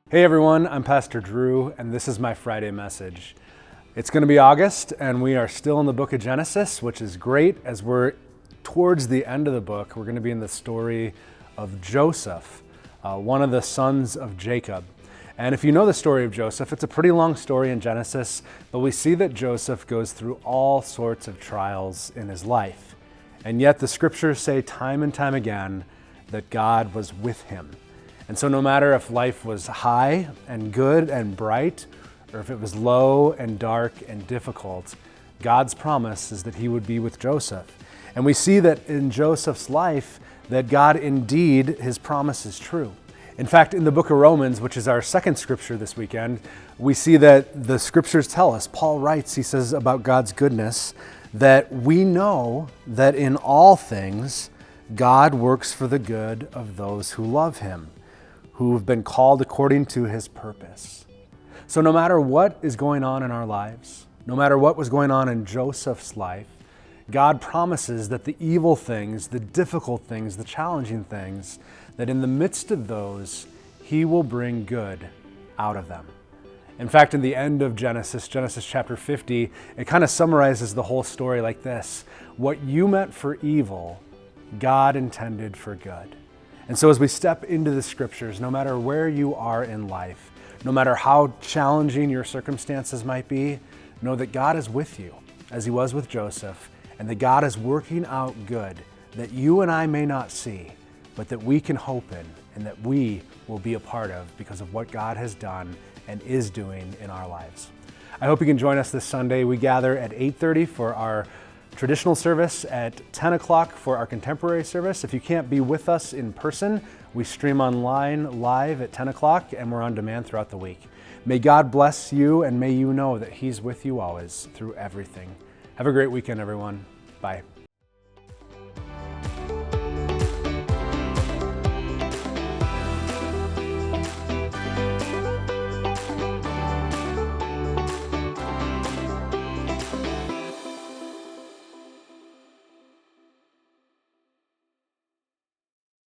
Hey everyone, I'm Pastor Drew, and this is my Friday message. It's going to be August, and we are still in the book of Genesis, which is great. As we're towards the end of the book, we're going to be in the story of Joseph, one of the sons of Jacob. And if you know the story of Joseph, it's a pretty long story in Genesis, but we see that Joseph goes through all sorts of trials in his life. And yet the scriptures say time and time again that God was with him. And so no matter if life was high and good and bright, or if it was low and dark and difficult, God's promise is that he would be with Joseph. And we see that in Joseph's life, that God indeed, his promise is true. In fact, in the book of Romans, which is our second scripture this weekend, we see that the scriptures tell us, Paul writes, he says about God's goodness, that we know that in all things, God works for the good of those who love him, who've been called according to his purpose. So no matter what is going on in our lives, no matter what was going on in Joseph's life, God promises that the evil things, the difficult things, the challenging things, that in the midst of those, he will bring good out of them. In fact, in the end of Genesis chapter 50, it kind of summarizes the whole story like this: what you meant for evil, God intended for good. And so as we step into the scriptures, no matter where you are in life, no matter how challenging your circumstances might be, know that God is with you, as he was with Joseph, and that God is working out good that you and I may not see, but that we can hope in and that we will be a part of because of what God has done and is doing in our lives. I hope you can join us this Sunday. We gather at 8:30 for our traditional service, at 10 o'clock for our contemporary service. If you can't be with us in person, we stream online live at 10 o'clock and we're on demand throughout the week. May God bless you, and may you know that he's with you always through everything. Have a great weekend, everyone. Bye.